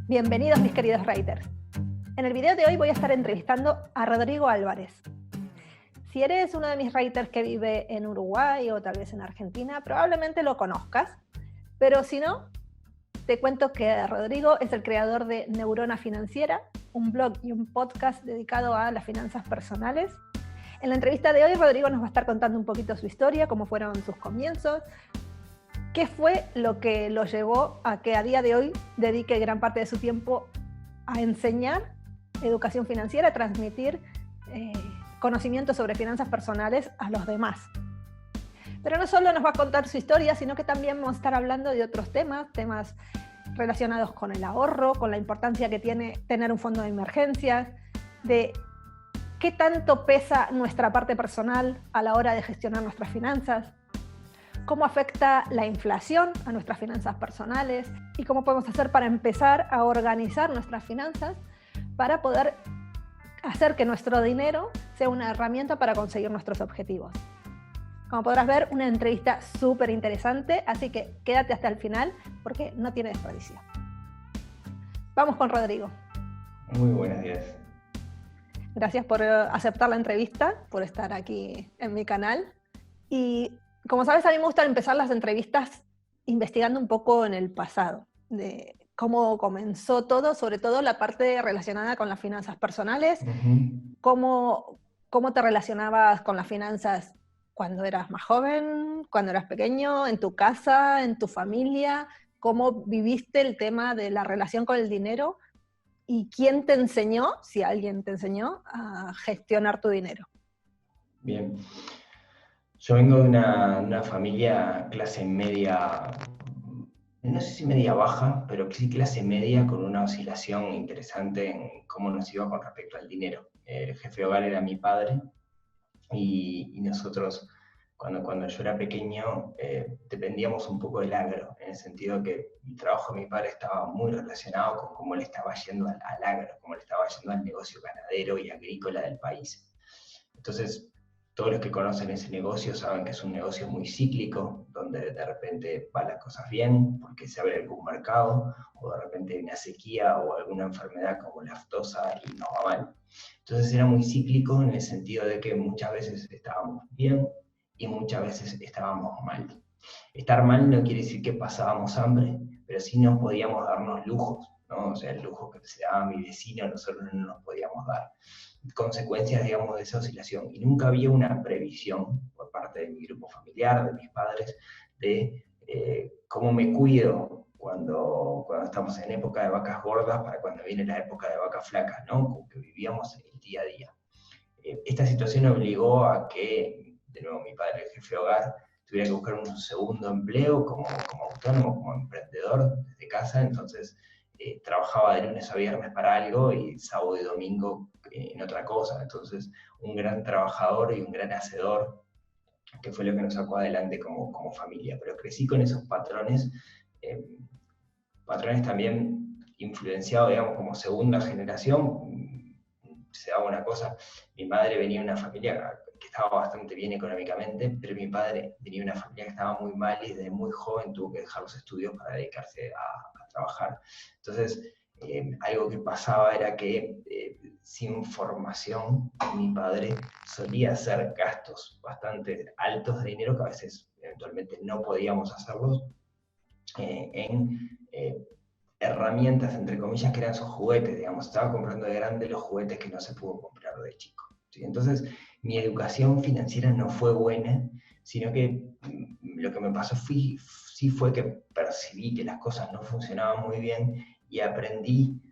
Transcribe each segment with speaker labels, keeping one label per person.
Speaker 1: Bienvenidos mis queridos writers. En el video de hoy voy a estar entrevistando a Rodrigo Álvarez. Si eres uno de mis writers que vive en Uruguay o tal vez en Argentina, probablemente lo conozcas, pero si no, te cuento que Rodrigo es el creador de Neurona Financiera, un blog y un podcast dedicado a las finanzas personales. En la entrevista de hoy, Rodrigo nos va a estar contando un poquito su historia, cómo fueron sus comienzos, qué fue lo que lo llevó a que a día de hoy dedique gran parte de su tiempo a enseñar educación financiera, a transmitir conocimientos sobre finanzas personales a los demás. Pero no solo nos va a contar su historia, sino que también vamos a estar hablando de otros temas relacionados con el ahorro, con la importancia que tiene tener un fondo de emergencias, de qué tanto pesa nuestra parte personal a la hora de gestionar nuestras finanzas, cómo afecta la inflación a nuestras finanzas personales y cómo podemos hacer para empezar a organizar nuestras finanzas para poder hacer que nuestro dinero sea una herramienta para conseguir nuestros objetivos. Como podrás ver, una entrevista súper interesante, así que quédate hasta el final porque no tiene desperdicio. Vamos con Rodrigo.
Speaker 2: Muy buenos días.
Speaker 1: Gracias por aceptar la entrevista, por estar aquí en mi canal. Y como sabes, a mí me gusta empezar las entrevistas investigando un poco en el pasado, de cómo comenzó todo, sobre todo la parte relacionada con las finanzas personales, cómo te relacionabas con las finanzas cuando eras más joven, cuando eras pequeño, en tu casa, en tu familia, cómo viviste el tema de la relación con el dinero y quién te enseñó, si alguien te enseñó, a gestionar tu dinero.
Speaker 2: Bien. Yo vengo de una familia clase media, no sé si media baja, pero sí clase media con una oscilación interesante en cómo nos iba con respecto al dinero. El jefe de hogar era mi padre y nosotros, cuando yo era pequeño, dependíamos un poco del agro, en el sentido que el trabajo de mi padre estaba muy relacionado con cómo le estaba yendo al agro, cómo le estaba yendo al negocio ganadero y agrícola del país. Entonces, todos los que conocen ese negocio saben que es un negocio muy cíclico, donde de repente van las cosas bien porque se abre algún mercado, o de repente hay una sequía o alguna enfermedad como la aftosa y nos va mal. Entonces era muy cíclico en el sentido de que muchas veces estábamos bien y muchas veces estábamos mal. Estar mal no quiere decir que pasábamos hambre, pero sí no podíamos darnos lujos, ¿no? O sea, el lujo que se daba mi vecino nosotros no nos podíamos dar. Consecuencias, digamos, de esa oscilación. Y nunca había una previsión por parte de mi grupo familiar, de mis padres, de cómo me cuido cuando estamos en época de vacas gordas para cuando viene la época de vacas flacas, ¿no? Como que vivíamos el día a día. Esta situación obligó a que, de nuevo, mi padre, el jefe de hogar, tuviera que buscar un segundo empleo como autónomo, como emprendedor desde casa. Entonces trabajaba de lunes a viernes para algo y sábado y domingo en otra cosa. Entonces, un gran trabajador y un gran hacedor, que fue lo que nos sacó adelante como familia. Pero crecí con esos patrones, patrones también influenciados, digamos, como segunda generación. Se daba una cosa, mi madre venía de una familia que estaba bastante bien económicamente, pero mi padre venía de una familia que estaba muy mal y desde muy joven tuvo que dejar los estudios para dedicarse a trabajar. Entonces, algo que pasaba era que sin formación mi padre solía hacer gastos bastante altos de dinero que a veces eventualmente no podíamos hacerlos en herramientas, entre comillas, que eran sus juguetes, digamos, estaba comprando de grande los juguetes que no se pudo comprar de chico. ¿Sí? Entonces, mi educación financiera no fue buena, sino que lo que me pasó sí fue que percibí que las cosas no funcionaban muy bien y aprendí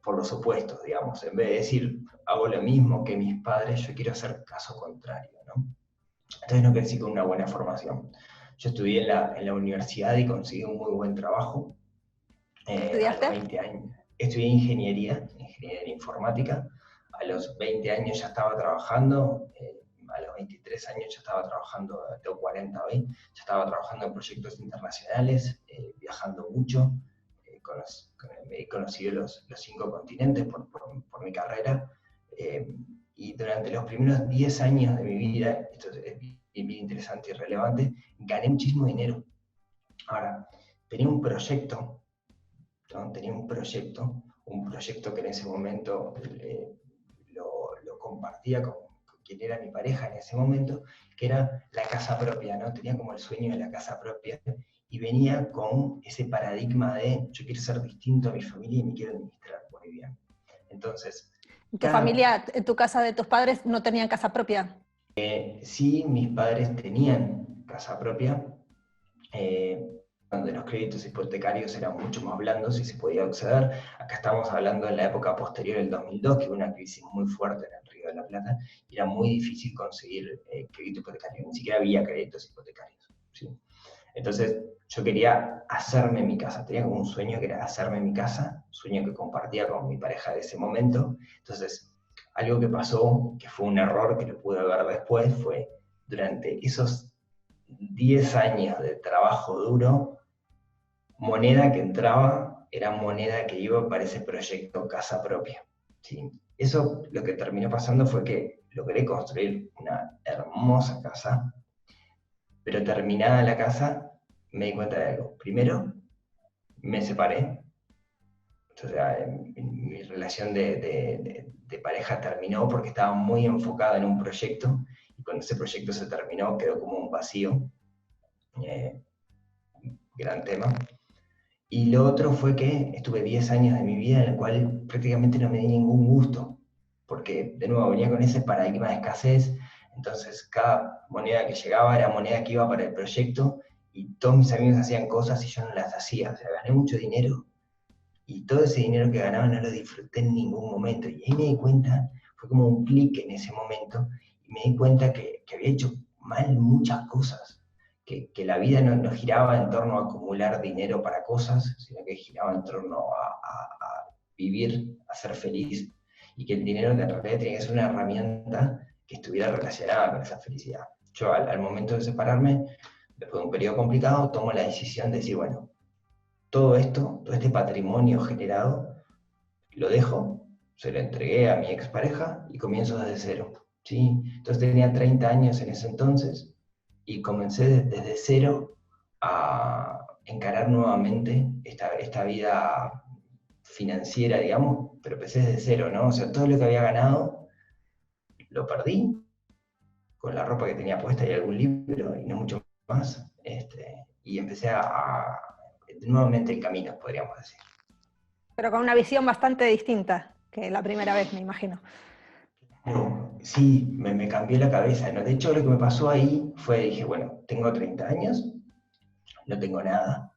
Speaker 2: por los opuestos, digamos. En vez de decir, hago lo mismo que mis padres, yo quiero hacer caso contrario, ¿no? Entonces no crecí con una buena formación. Yo estudié en la universidad y conseguí un muy buen trabajo. A los 20 años. Estudié ingeniería en informática. A los 20 años ya estaba trabajando. A los 23 años ya estaba trabajando, tengo 40 hoy, ya estaba trabajando en proyectos internacionales, viajando mucho. He conocido los 5 continentes por mi carrera. Y durante los primeros 10 años de mi vida, esto es bien interesante y relevante, gané muchísimo dinero. Ahora, tenía un proyecto ¿no? Tenía un proyecto que en ese momento lo compartía con quien era mi pareja en ese momento, que era la casa propia, ¿no? Tenía como el sueño de la casa propia y venía con ese paradigma de yo quiero ser distinto a mi familia y me quiero administrar muy bien. Entonces,
Speaker 1: ¿Tu familia, en tu casa de tus padres, no tenían casa propia?
Speaker 2: sí, mis padres tenían casa propia, donde los créditos hipotecarios eran mucho más blandos y se podía acceder. Acá estamos hablando de la época posterior al 2002, que hubo una crisis muy fuerte en el Río de la Plata, y era muy difícil conseguir crédito hipotecario, ni siquiera había créditos hipotecarios, ¿sí? Entonces yo quería hacerme mi casa, tenía como un sueño que era hacerme mi casa, sueño que compartía con mi pareja de ese momento. Entonces, algo que pasó, que fue un error que lo pude ver después, fue durante esos 10 años de trabajo duro, moneda que entraba era moneda que iba para ese proyecto casa propia, ¿sí? Eso lo que terminó pasando fue que logré construir una hermosa casa, pero terminada la casa me di cuenta de algo. Primero, me separé, o sea, mi relación de pareja terminó porque estaba muy enfocada en un proyecto, y cuando ese proyecto se terminó quedó como un vacío, gran tema. Y lo otro fue que estuve 10 años de mi vida en el cual prácticamente no me di ningún gusto, porque de nuevo venía con ese paradigma de escasez, entonces cada moneda que llegaba era moneda que iba para el proyecto, y todos mis amigos hacían cosas y yo no las hacía, o sea, gané mucho dinero, y todo ese dinero que ganaba no lo disfruté en ningún momento, y ahí me di cuenta, fue como un clic en ese momento, y me di cuenta que había hecho mal muchas cosas, que la vida no giraba en torno a acumular dinero para cosas, sino que giraba en torno a vivir, a ser feliz, y que el dinero en realidad tenía que ser una herramienta que estuviera relacionada con esa felicidad. Yo al momento de separarme, después de un periodo complicado, tomo la decisión de decir, bueno, todo esto, todo este patrimonio generado, lo dejo, se lo entregué a mi expareja y comienzo desde cero, ¿sí? Entonces tenía 30 años en ese entonces, y comencé desde cero a encarar nuevamente esta vida financiera, digamos, pero empecé desde cero, ¿no? O sea, todo lo que había ganado lo perdí con la ropa que tenía puesta y algún libro y no mucho más, y empecé nuevamente el camino, podríamos decir.
Speaker 1: Pero con una visión bastante distinta que la primera vez, me imagino.
Speaker 2: Pero sí, me cambió la cabeza, ¿no? De hecho, lo que me pasó ahí fue, dije, bueno, tengo 30 años, no tengo nada,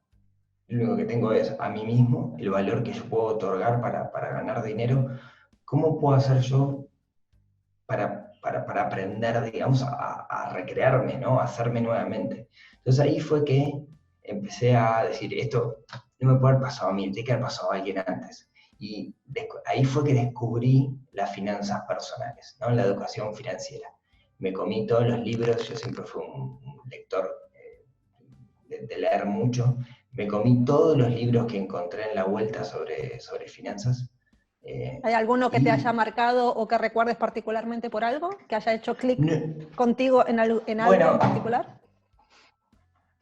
Speaker 2: lo único que tengo es a mí mismo, el valor que yo puedo otorgar para ganar dinero. ¿Cómo puedo hacer yo para aprender, digamos, a recrearme, ¿no? A hacerme nuevamente? Entonces ahí fue que empecé a decir, esto no me puede haber pasado a mí, tiene que haber pasado a alguien antes. Y ahí fue que descubrí las finanzas personales, ¿no? La educación financiera. Me comí todos los libros, yo siempre fui un lector de leer mucho. Me comí todos los libros que encontré en la vuelta sobre finanzas.
Speaker 1: ¿Hay alguno que te haya
Speaker 2: Y
Speaker 1: marcado o que recuerdes particularmente por algo? ¿Que haya hecho clic
Speaker 2: no,
Speaker 1: contigo en algo en
Speaker 2: bueno,
Speaker 1: particular?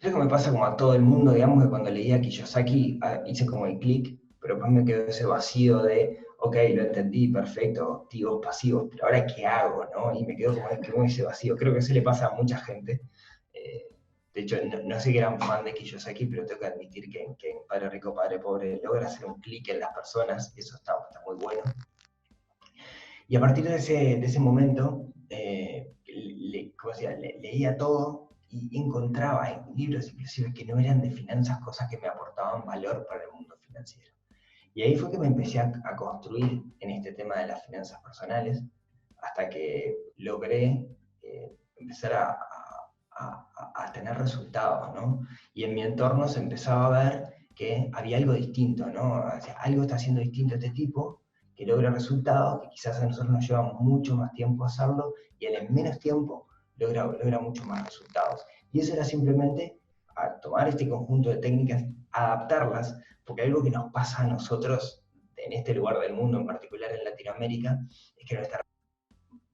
Speaker 2: creo que me pasa como a todo el mundo, digamos, que cuando leía Kiyosaki hice como el clic, pero después me quedó ese vacío de, ok, lo entendí, perfecto, activos, pasivos, pero ahora ¿qué hago? ¿No? Y me quedó como ese vacío. Creo que eso le pasa a mucha gente. De hecho, no soy gran fan de Kiyosaki, pero tengo que admitir que en Padre Rico, Padre Pobre logra hacer un clic en las personas, y eso está muy bueno. Y a partir de ese momento, leía todo y encontraba en libros inclusive que no eran de finanzas cosas que me aportaban valor para el mundo financiero. Y ahí fue que me empecé a construir en este tema de las finanzas personales, hasta que logré empezar a tener resultados, ¿no? Y en mi entorno se empezaba a ver que había algo distinto, ¿no? O sea, algo está haciendo distinto este tipo, que logra resultados que quizás a nosotros nos lleva mucho más tiempo hacerlo, y él en menos tiempo logra mucho más resultados. Y eso era simplemente a tomar este conjunto de técnicas, adaptarlas, porque algo que nos pasa a nosotros en este lugar del mundo, en particular en Latinoamérica, es que nuestra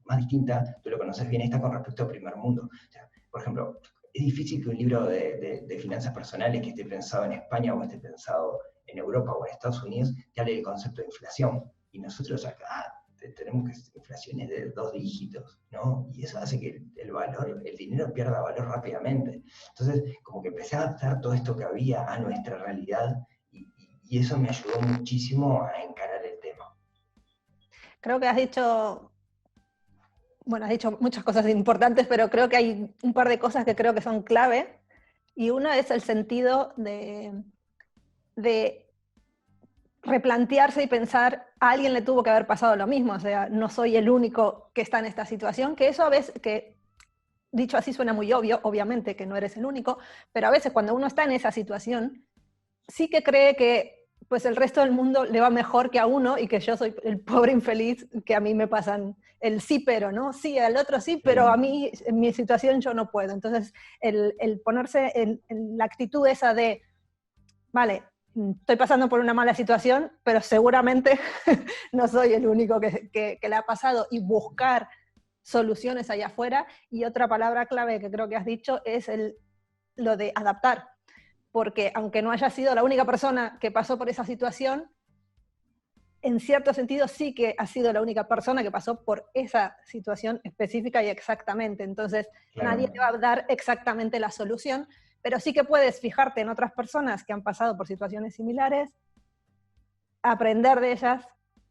Speaker 2: más distinta, tú lo conoces bien, está con respecto al primer mundo. O sea, por ejemplo, es difícil que un libro de finanzas personales que esté pensado en España o esté pensado en Europa o en Estados Unidos te hable del concepto de inflación. Y nosotros acá tenemos que inflaciones de 2 dígitos, ¿no? Y eso hace que el valor, el dinero pierda valor rápidamente. Entonces, como que empecé a adaptar todo esto que había a nuestra realidad y eso me ayudó muchísimo a encarar el tema.
Speaker 1: Creo que has dicho muchas cosas importantes, pero creo que hay un par de cosas que creo que son clave. Y una es el sentido de replantearse y pensar, a alguien le tuvo que haber pasado lo mismo, o sea, no soy el único que está en esta situación, que eso a veces, que dicho así suena muy obvio, obviamente que no eres el único, pero a veces cuando uno está en esa situación, sí que cree que pues el resto del mundo le va mejor que a uno y que yo soy el pobre infeliz, que a mí me pasan el sí pero, ¿no? Sí, al otro sí, pero a mí en mi situación yo no puedo. Entonces, el ponerse en la actitud esa de, vale, estoy pasando por una mala situación, pero seguramente no soy el único que le ha pasado, y buscar soluciones allá afuera. Y otra palabra clave que creo que has dicho es lo de adaptar, porque aunque no haya sido la única persona que pasó por esa situación, en cierto sentido sí que ha sido la única persona que pasó por esa situación específica y exactamente. Entonces,
Speaker 2: Claro.
Speaker 1: nadie te va a dar exactamente la solución, pero sí que puedes fijarte en otras personas que han pasado por situaciones similares, aprender de ellas,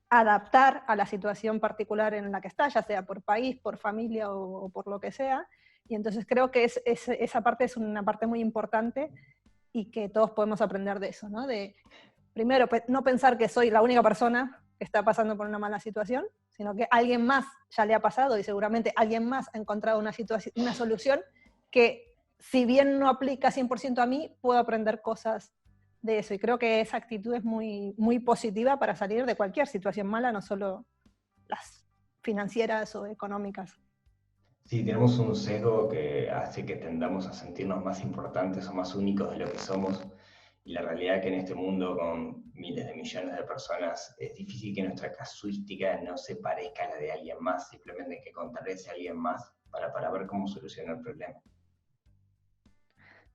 Speaker 1: adaptar a la situación particular en la que está, ya sea por país, por familia o por lo que sea. Y entonces creo que esa parte es una parte muy importante y que todos podemos aprender de eso, ¿no? De, primero, no pensar que soy la única persona que está pasando por una mala situación, sino que alguien más ya le ha pasado y seguramente alguien más ha encontrado una solución que, si bien no aplica 100% a mí, puedo aprender cosas de eso. Y creo que esa actitud es muy, muy positiva para salir de cualquier situación mala, no solo las financieras o económicas.
Speaker 2: Sí, tenemos un sesgo que hace que tendamos a sentirnos más importantes o más únicos de lo que somos. Y la realidad es que en este mundo con miles de millones de personas es difícil que nuestra casuística no se parezca a la de alguien más. Simplemente hay que contarle a ese alguien más para ver cómo soluciona el problema.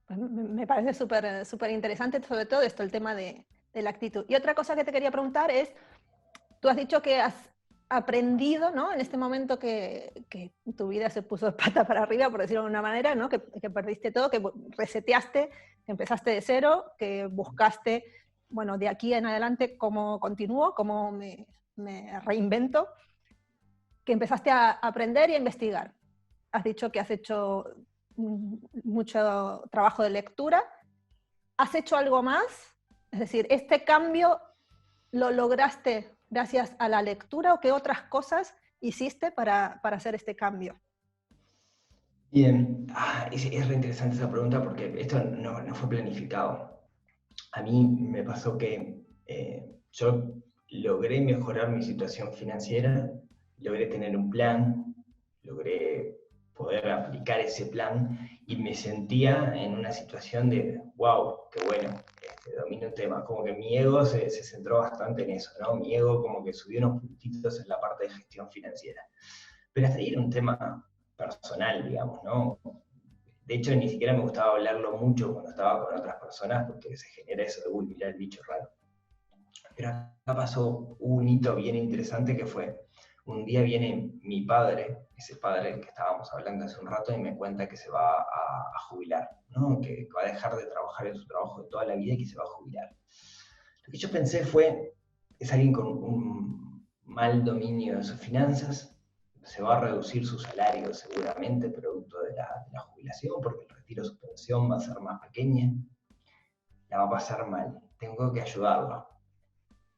Speaker 1: Pues me parece súper súper interesante, sobre todo esto, el tema de la actitud. Y otra cosa que te quería preguntar es, tú has dicho que has aprendido, ¿no? En este momento que tu vida se puso de pata para arriba, por decirlo de una manera, ¿no? Que perdiste todo, que reseteaste, que empezaste de cero, que buscaste, bueno, de aquí en adelante cómo continúo, cómo me reinvento, que empezaste a aprender y a investigar. Has dicho que has hecho mucho trabajo de lectura. ¿Has hecho algo más? Es decir, ¿este cambio lo lograste gracias a la lectura o qué otras cosas hiciste para hacer este cambio?
Speaker 2: Bien, es re interesante esa pregunta porque esto no fue planificado. A mí me pasó que yo logré mejorar mi situación financiera, logré tener un plan, logré poder aplicar ese plan y me sentía en una situación de, wow, qué bueno, domino un tema. Como que mi ego se centró bastante en eso, ¿no? Mi ego como que subió unos puntitos en la parte de gestión financiera. Pero hasta ahí era un tema personal, digamos, ¿no? De hecho, ni siquiera me gustaba hablarlo mucho cuando estaba con otras personas porque se genera eso de, uy, mira el bicho raro. Pero acá pasó un hito bien interesante que fue, un día viene mi padre, ese padre del que estábamos hablando hace un rato, y me cuenta que se va a jubilar, ¿no? Que va a dejar de trabajar en su trabajo de toda la vida y que se va a jubilar. Lo que yo pensé fue, es alguien con un mal dominio de sus finanzas, se va a reducir su salario seguramente producto de la jubilación, porque el retiro de su pensión va a ser más pequeña, la va a pasar mal, tengo que ayudarlo.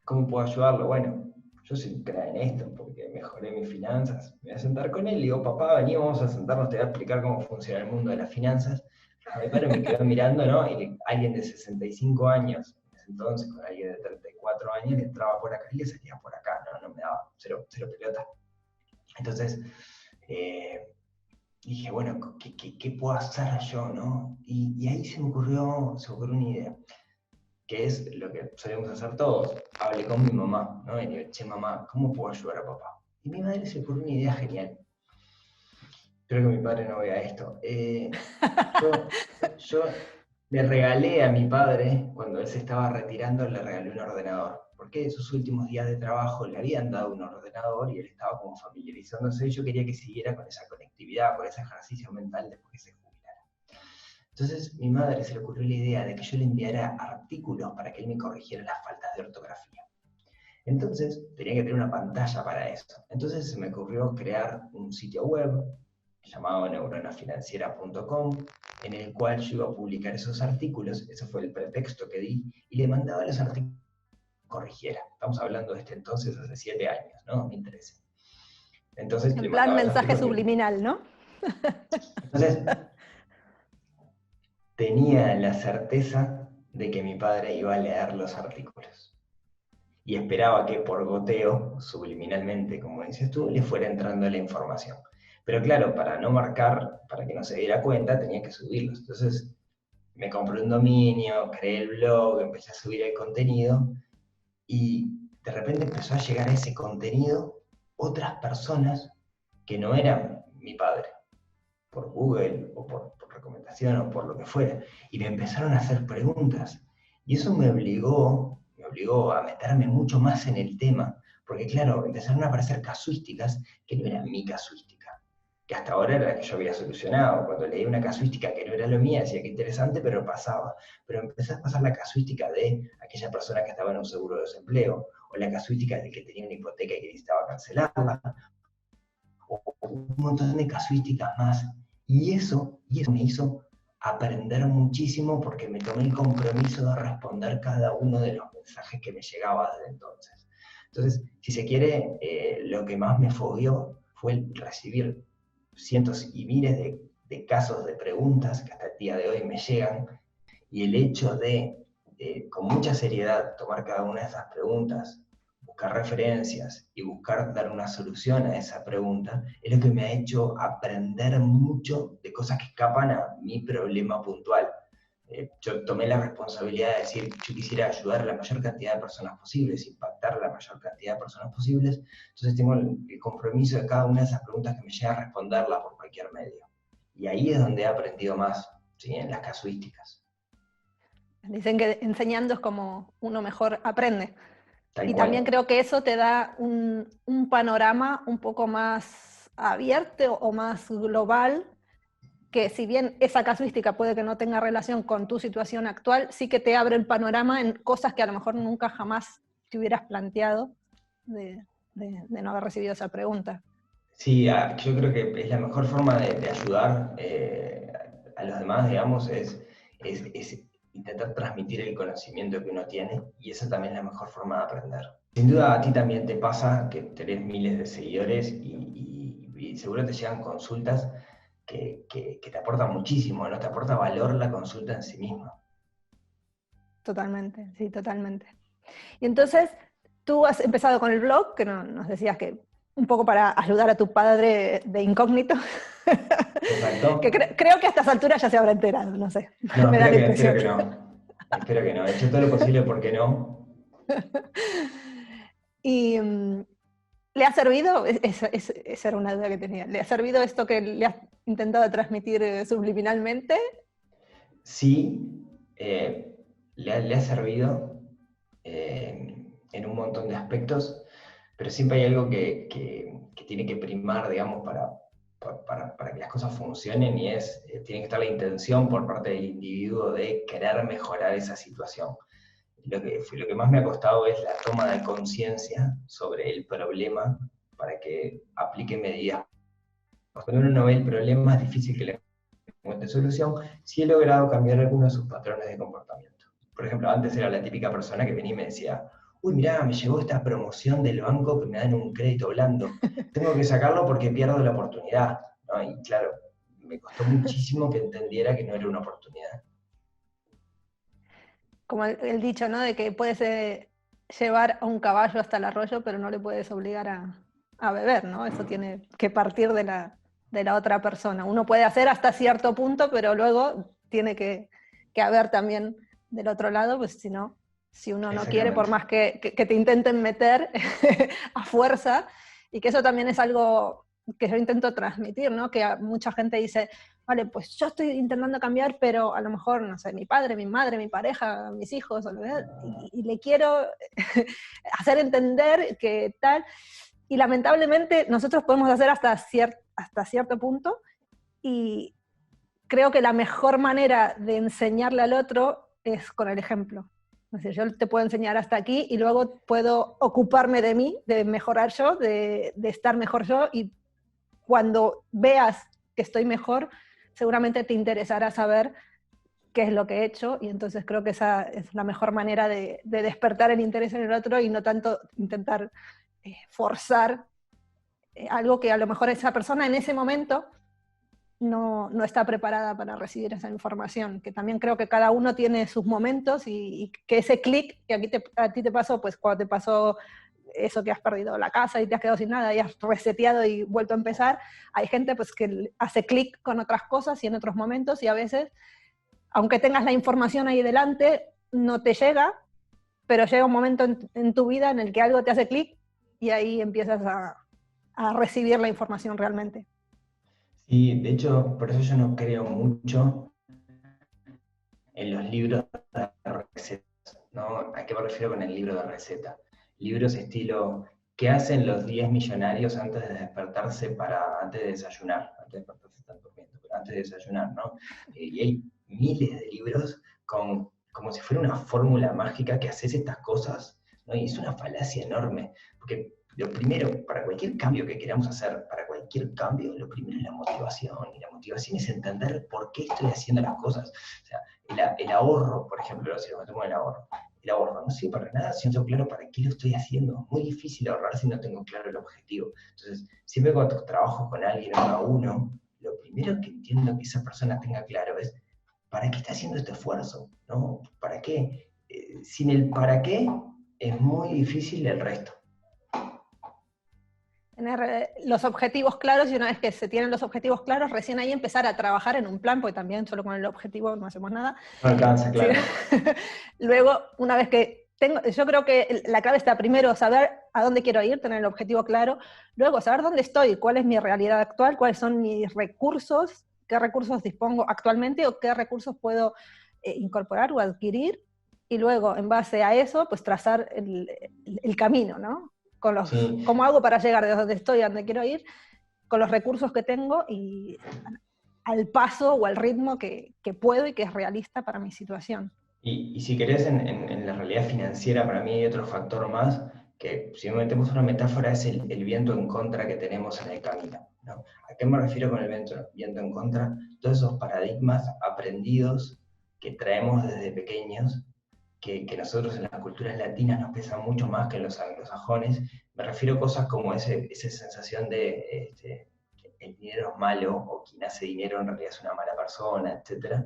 Speaker 2: ¿Cómo puedo ayudarlo? Bueno, yo soy crack en esto porque mejoré mis finanzas. Me voy a sentar con él y digo, papá, vení, vamos a sentarnos, te voy a explicar cómo funciona el mundo de las finanzas. A mi padre me quedó mirando, ¿no? Y alguien de 65 años, en ese entonces, con alguien de 34 años, le entraba por acá y le salía por acá, no me daba cero pelota. Entonces, dije, bueno, ¿qué puedo hacer yo, no? Y ahí se me ocurrió una idea, que es lo que solemos hacer todos. Hablé con mi mamá, ¿no? Y le dije, che, mamá, ¿cómo puedo ayudar a papá? Y mi madre se le ocurrió una idea genial. Creo que mi padre no vea esto. Yo Le regalé a mi padre, cuando él se estaba retirando, le regalé un ordenador. Porque sus últimos días de trabajo le habían dado un ordenador y él estaba como familiarizándose y yo quería que siguiera con esa conectividad, con ese ejercicio mental después que se jubilara. Entonces mi madre se le ocurrió la idea de que yo le enviara artículos para que él me corrigiera las faltas de ortografía. Entonces tenía que tener una pantalla para eso. Entonces se me ocurrió crear un sitio web llamado neuronafinanciera.com, en el cual yo iba a publicar esos artículos, ese fue el pretexto que di, y le mandaba los artículos que corrigiera. Estamos hablando de este entonces, hace 7 años, ¿no? 2013. Entonces
Speaker 1: En
Speaker 2: le
Speaker 1: plan
Speaker 2: mandaba los
Speaker 1: mensaje
Speaker 2: artículos.
Speaker 1: subliminal, ¿no?
Speaker 2: Entonces tenía la certeza de que mi padre iba a leer los artículos. Y esperaba que por goteo, subliminalmente, como dices tú, le fuera entrando la información. Pero claro, para no marcar, para que no se diera cuenta, tenía que subirlos. Entonces me compré un dominio, creé el blog, empecé a subir el contenido y de repente empezó a llegar a ese contenido otras personas que no eran mi padre, por Google o por recomendación o por lo que fuera. Y me empezaron a hacer preguntas. Y eso me obligó a meterme mucho más en el tema, porque claro, empezaron a aparecer casuísticas que no eran mi casuística, que hasta ahora era la que yo había solucionado. Cuando leí una casuística que no era lo mía, decía que interesante, pero pasaba. Pero empecé a pasar la casuística de aquella persona que estaba en un seguro de desempleo, o la casuística de que tenía una hipoteca y que necesitaba cancelarla, o un montón de casuísticas más. Y eso me hizo aprender muchísimo porque me tomé el compromiso de responder cada uno de los mensajes que me llegaba desde entonces. Entonces, si se quiere, lo que más me fogueó fue el recibir cientos y miles de casos de preguntas que hasta el día de hoy me llegan, y el hecho de, con mucha seriedad, tomar cada una de esas preguntas, buscar referencias y buscar dar una solución a esa pregunta, es lo que me ha hecho aprender mucho de cosas que escapan a mi problema puntual. Yo tomé la responsabilidad de decir, yo quisiera ayudar a la mayor cantidad de personas posibles, impactar a la mayor cantidad de personas posibles, entonces tengo el compromiso de cada una de esas preguntas que me llega a responderla por cualquier medio. Y ahí es donde he aprendido más, ¿sí? En las casuísticas.
Speaker 1: Dicen que enseñando es como uno mejor aprende.
Speaker 2: Tal
Speaker 1: Y también
Speaker 2: cual.
Speaker 1: creo que eso te da un panorama un poco más abierto o más global, que si bien esa casuística puede que no tenga relación con tu situación actual, sí que te abre el panorama en cosas que a lo mejor nunca jamás te hubieras planteado de no haber recibido esa pregunta.
Speaker 2: Sí, yo creo que es la mejor forma de ayudar a los demás, digamos, es intentar transmitir el conocimiento que uno tiene, y esa también es la mejor forma de aprender. Sin duda a ti también te pasa que tenés miles de seguidores y seguro te llegan consultas que te aportan muchísimo, ¿no? Te aporta valor la consulta en sí misma.
Speaker 1: Totalmente, sí, totalmente. Y entonces, tú has empezado con el blog, que nos decías que un poco para ayudar a tu padre de incógnito, que
Speaker 2: Exacto.
Speaker 1: creo que a estas alturas ya se habrá enterado, no sé,
Speaker 2: No,
Speaker 1: me da la
Speaker 2: espero
Speaker 1: impresión.
Speaker 2: que no. Espero que no. He hecho todo lo posible porque no.
Speaker 1: Y ¿le ha servido? Esa era una duda que tenía. ¿Le ha servido esto que le has intentado transmitir subliminalmente?
Speaker 2: Sí, le ha servido en un montón de aspectos, pero siempre hay algo que tiene que primar, digamos, para que las cosas funcionen, y tiene que estar la intención por parte del individuo de querer mejorar esa situación. Lo que más me ha costado es la toma de conciencia sobre el problema para que aplique medidas. Cuando uno no ve el problema es difícil que le encuentre solución. Sí he logrado cambiar algunos de sus patrones de comportamiento. Por ejemplo, antes era la típica persona que venía y me decía, uy, mirá, me llegó esta promoción del banco que me dan un crédito blando. Tengo que sacarlo porque pierdo la oportunidad, ¿no? Y claro, me costó muchísimo que entendiera que no era una oportunidad.
Speaker 1: Como el dicho, ¿no? De que puedes llevar a un caballo hasta el arroyo, pero no le puedes obligar a beber, ¿no? Eso tiene que partir de la otra persona. Uno puede hacer hasta cierto punto, pero luego tiene que haber también del otro lado, pues si no, si uno no quiere, por
Speaker 2: Exactamente.
Speaker 1: más que te intenten meter a fuerza, y que eso también es algo que yo intento transmitir, ¿no? Que mucha gente dice, vale, pues yo estoy intentando cambiar, pero a lo mejor, no sé, mi padre, mi madre, mi pareja, mis hijos, y le quiero hacer entender que tal, y lamentablemente nosotros podemos hacer hasta cierto punto, y creo que la mejor manera de enseñarle al otro es con el ejemplo. Es decir, yo te puedo enseñar hasta aquí y luego puedo ocuparme de mí, de mejorar yo, de estar mejor yo, y cuando veas que estoy mejor, seguramente te interesará saber qué es lo que he hecho, y entonces creo que esa es la mejor manera de despertar el interés en el otro y no tanto intentar forzar algo que a lo mejor esa persona en ese momento no está preparada para recibir esa información, que también creo que cada uno tiene sus momentos y que ese clic que a ti te pasó, pues cuando te pasó eso que has perdido la casa y te has quedado sin nada y has reseteado y vuelto a empezar, hay gente pues que hace clic con otras cosas y en otros momentos, y a veces, aunque tengas la información ahí delante, no te llega, pero llega un momento en tu vida en el que algo te hace clic y ahí empiezas a recibir la información realmente.
Speaker 2: Sí, de hecho, por eso yo no creo mucho en los libros de recetas, ¿no? ¿A qué me refiero con el libro de receta? Libros estilo, ¿qué hacen los 10 millonarios antes de despertarse antes de desayunar? Antes de despertarse están durmiendo, pero antes de desayunar, ¿no? Y hay miles de libros como si fuera una fórmula mágica que haces estas cosas, ¿no? Y es una falacia enorme, porque lo primero, para cualquier cambio que queramos hacer, para cualquier cambio, lo primero es la motivación, y la motivación es entender por qué estoy haciendo las cosas. O sea, el ahorro, por ejemplo, si nos metemos en el ahorro no sirve para nada si no tengo claro para qué lo estoy haciendo. Es muy difícil ahorrar si no tengo claro el objetivo. Entonces, siempre cuando trabajo con alguien uno a uno, lo primero que entiendo que esa persona tenga claro es ¿para qué está haciendo este esfuerzo? ¿No? ¿Para qué? Sin el para qué es muy difícil el resto.
Speaker 1: Tener los objetivos claros, y una vez que se tienen los objetivos claros, recién ahí empezar a trabajar en un plan, porque también solo con el objetivo no hacemos nada.
Speaker 2: No alcanza, claro.
Speaker 1: Sí. Luego, una vez que yo creo que la clave está primero saber a dónde quiero ir, tener el objetivo claro, luego saber dónde estoy, cuál es mi realidad actual, cuáles son mis recursos, qué recursos dispongo actualmente o qué recursos puedo incorporar o adquirir, y luego, en base a eso, pues trazar el camino, ¿no?
Speaker 2: Sí.
Speaker 1: ¿Cómo hago para llegar de donde estoy a donde quiero ir? Con los recursos que tengo y al paso o al ritmo que puedo y que es realista para mi situación.
Speaker 2: Y si querés, en la realidad financiera, para mí hay otro factor más, que si metemos una metáfora, es el viento en contra que tenemos en el camino, ¿no? ¿A qué me refiero con el viento en contra? Todos esos paradigmas aprendidos que traemos desde pequeños, que nosotros en las culturas latinas nos pesan mucho más que en los anglosajones. Me refiero a cosas como esa sensación de el dinero es malo, o quien hace dinero en realidad es una mala persona, etc.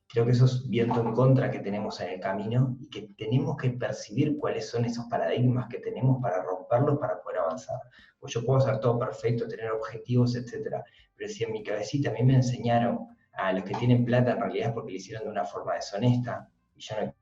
Speaker 2: Creo que eso es viento en contra que tenemos en el camino y que tenemos que percibir cuáles son esos paradigmas que tenemos para romperlos, para poder avanzar. Pues yo puedo hacer todo perfecto, tener objetivos, etc. Pero si en mi cabecita a mí me enseñaron a los que tienen plata en realidad es porque lo hicieron de una forma deshonesta y yo no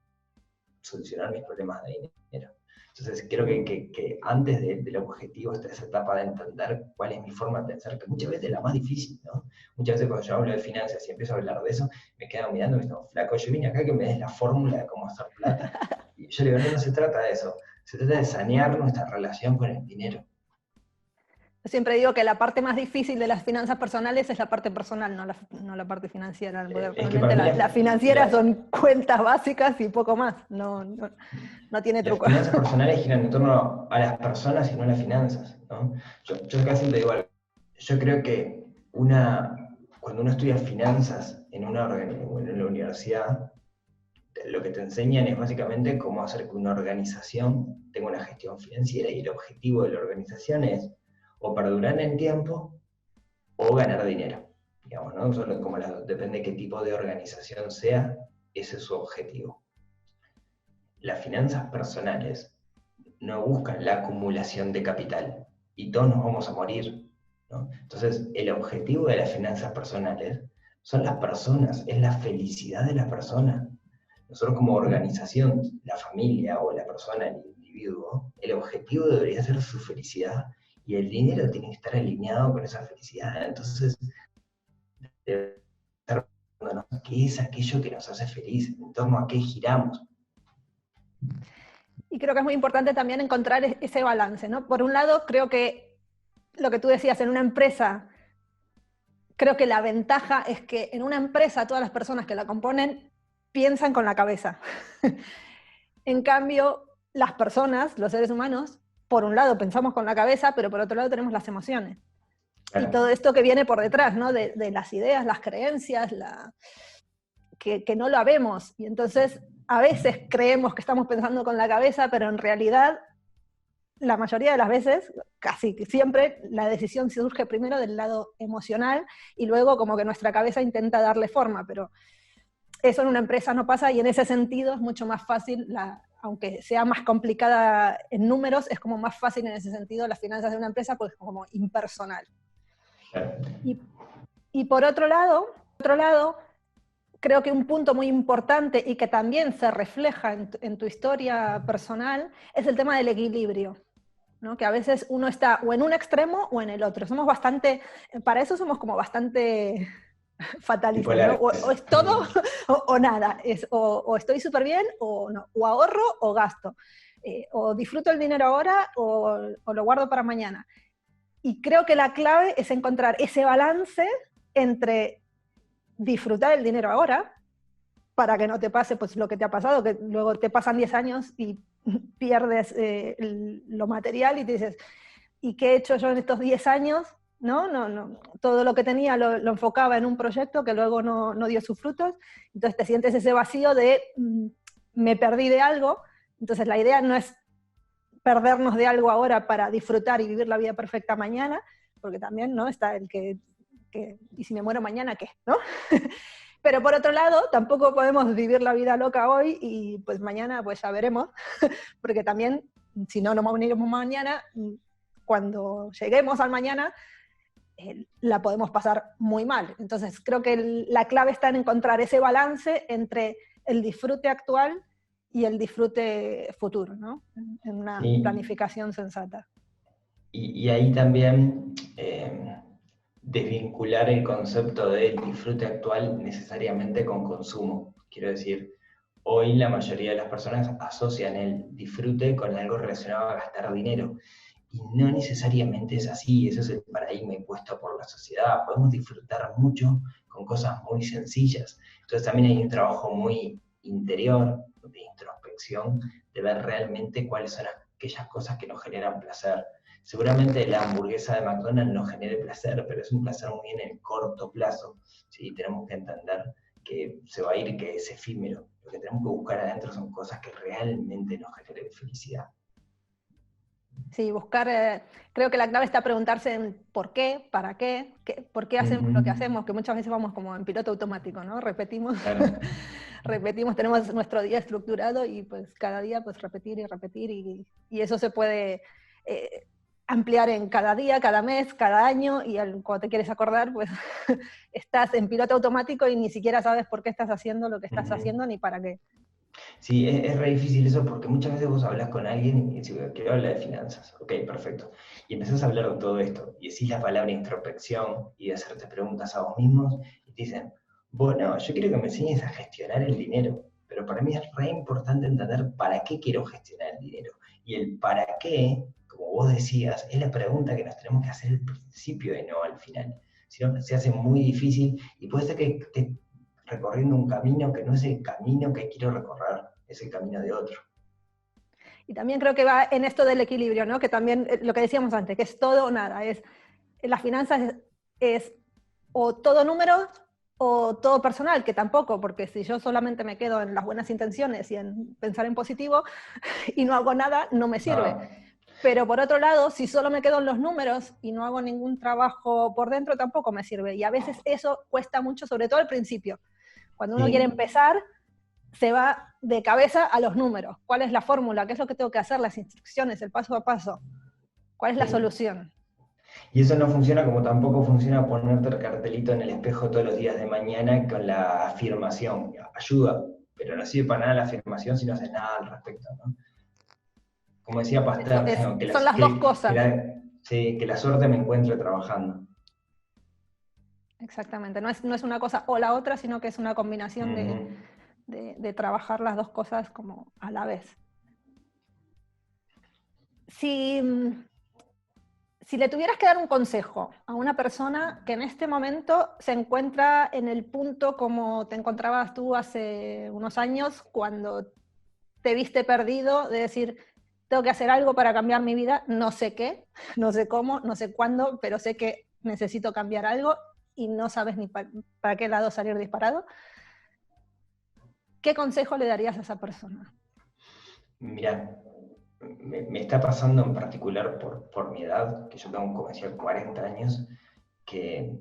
Speaker 2: solucionar mis problemas de dinero. Entonces creo que antes del objetivo está esa etapa de entender cuál es mi forma de pensar, que muchas veces es la más difícil, ¿no? Muchas veces cuando yo hablo de finanzas y empiezo a hablar de eso, me quedan mirando y me dicen, flaco, yo vine acá que me des la fórmula de cómo hacer plata. Y yo le digo, no se trata de eso, se trata de sanear nuestra relación con el dinero.
Speaker 1: Yo siempre digo que la parte más difícil de las finanzas personales es la parte personal, no la parte financiera. Realmente las financieras son cuentas básicas y poco más, no tiene truco.
Speaker 2: Las finanzas personales giran en torno a las personas y no a las finanzas, ¿no? Yo acá siempre digo algo, yo creo que cuando uno estudia finanzas en una universidad, lo que te enseñan es básicamente cómo hacer que una organización tenga una gestión financiera, y el objetivo de la organización es o perdurar en el tiempo o ganar dinero, digamos, ¿no? Depende de qué tipo de organización sea, ese es su objetivo. Las finanzas personales no buscan la acumulación de capital, y todos nos vamos a morir, ¿no? Entonces, el objetivo de las finanzas personales son las personas, es la felicidad de la persona. Nosotros como organización, la familia o la persona, el individuo, el objetivo debería ser su felicidad, y el dinero tiene que estar alineado con esa felicidad. Entonces, debe estar preguntándonos qué es aquello que nos hace feliz, en torno a qué giramos.
Speaker 1: Y creo que es muy importante también encontrar ese balance, ¿no? Por un lado, creo que lo que tú decías, en una empresa, creo que la ventaja es que en una empresa todas las personas que la componen piensan con la cabeza. En cambio, las personas, los seres humanos, por un lado pensamos con la cabeza, pero por otro lado tenemos las emociones.
Speaker 2: Claro.
Speaker 1: Y todo esto que viene por detrás, ¿no? De las ideas, las creencias, que no lo vemos. Y entonces a veces creemos que estamos pensando con la cabeza, pero en realidad la mayoría de las veces, casi siempre, la decisión surge primero del lado emocional y luego como que nuestra cabeza intenta darle forma, pero eso en una empresa no pasa y en ese sentido es mucho más fácil, aunque sea más complicada en números, es como más fácil en ese sentido las finanzas de una empresa, pues como impersonal.
Speaker 2: Claro.
Speaker 1: Y por otro lado, creo que un punto muy importante y que también se refleja en tu historia personal es el tema del equilibrio, ¿no? Que a veces uno está o en un extremo o en el otro. Somos bastante, para eso somos como bastante fatalistas, ¿no? O es todo o nada, o estoy súper bien o no, o ahorro o gasto, o disfruto el dinero ahora o lo guardo para mañana. Y creo que la clave es encontrar ese balance entre disfrutar el dinero ahora, para que no te pase pues lo que te ha pasado, que luego te pasan 10 años y pierdes lo material y te dices, ¿y qué he hecho yo en estos 10 años? No, todo lo que tenía lo enfocaba en un proyecto que luego no dio sus frutos, entonces te sientes ese vacío de me perdí de algo. Entonces la idea no es perdernos de algo ahora para disfrutar y vivir la vida perfecta mañana, porque también, ¿no? Está el que y si me muero mañana, ¿qué? ¿No? Pero por otro lado, tampoco podemos vivir la vida loca hoy y pues mañana pues ya veremos, porque también, si no nos morimos mañana, cuando lleguemos al mañana, la podemos pasar muy mal. Entonces creo que la clave está en encontrar ese balance entre el disfrute actual y el disfrute futuro, ¿no? En una planificación sensata.
Speaker 2: Y ahí también desvincular el concepto del disfrute actual necesariamente con consumo. Quiero decir, hoy la mayoría de las personas asocian el disfrute con algo relacionado a gastar dinero. Y no necesariamente es así, ese es el paradigma impuesto por la sociedad. Podemos disfrutar mucho con cosas muy sencillas. Entonces también hay un trabajo muy interior, de introspección, de ver realmente cuáles son aquellas cosas que nos generan placer. Seguramente la hamburguesa de McDonald's nos genere placer, pero es un placer muy en el corto plazo. ¿Sí? Tenemos que entender que se va a ir, que es efímero. Lo que tenemos que buscar adentro son cosas que realmente nos generen felicidad.
Speaker 1: Sí, buscar, creo que la clave está preguntarse en por qué, para qué, por qué hacemos lo que hacemos, que muchas veces vamos como en piloto automático, ¿no? Repetimos,
Speaker 2: Claro.
Speaker 1: repetimos, tenemos nuestro día estructurado y pues cada día pues repetir y eso se puede ampliar en cada día, cada mes, cada año y cuando te quieres acordar pues estás en piloto automático y ni siquiera sabes por qué estás haciendo lo que estás haciendo ni para qué.
Speaker 2: Sí, es re difícil eso porque muchas veces vos hablas con alguien y decís, quiero hablar de finanzas, ok, perfecto. Y empezás a hablar de todo esto y decís la palabra introspección y de hacerte preguntas a vos mismos y te dicen, bueno, yo quiero que me enseñes a gestionar el dinero, pero para mí es re importante entender para qué quiero gestionar el dinero. Y el para qué, como vos decías, es la pregunta que nos tenemos que hacer al principio y no al final. Si no, se hace muy difícil y puede ser que recorriendo un camino que no es el camino que quiero recorrer, es el camino de otro.
Speaker 1: Y también creo que va en esto del equilibrio, ¿no? Que también lo que decíamos antes, que es todo o nada. Las finanzas es o todo números o todo personal, que tampoco, porque si yo solamente me quedo en las buenas intenciones y en pensar en positivo y no hago nada, no me sirve.
Speaker 2: No.
Speaker 1: Pero por otro lado, si solo me quedo en los números y no hago ningún trabajo por dentro, tampoco me sirve. Y a veces eso cuesta mucho, sobre todo al principio. Cuando uno quiere empezar, se va de cabeza a los números. ¿Cuál es la fórmula? ¿Qué es lo que tengo que hacer? Las instrucciones, el paso a paso. ¿Cuál es la solución?
Speaker 2: Y eso no funciona como tampoco funciona ponerte el cartelito en el espejo todos los días de mañana con la afirmación. Ayuda, pero no sirve para nada la afirmación si no haces nada al respecto, ¿no? Como decía Pasteur,
Speaker 1: Son las dos cosas.
Speaker 2: Sí, que la suerte me encuentre trabajando.
Speaker 1: Exactamente, no es una cosa o la otra, sino que es una combinación
Speaker 2: Ujú.
Speaker 1: de trabajar las dos cosas como a la vez. Si, si le tuvieras que dar un consejo a una persona que en este momento se encuentra en el punto como te encontrabas tú hace unos años, cuando te viste perdido, de decir, tengo que hacer algo para cambiar mi vida, no sé qué, no sé cómo, no sé cuándo, pero sé que necesito cambiar algo y no sabes ni para qué lado salir disparado, ¿qué consejo le darías a esa persona?
Speaker 2: Mira, me está pasando en particular por mi edad, que yo tengo, como decía, 40 años, que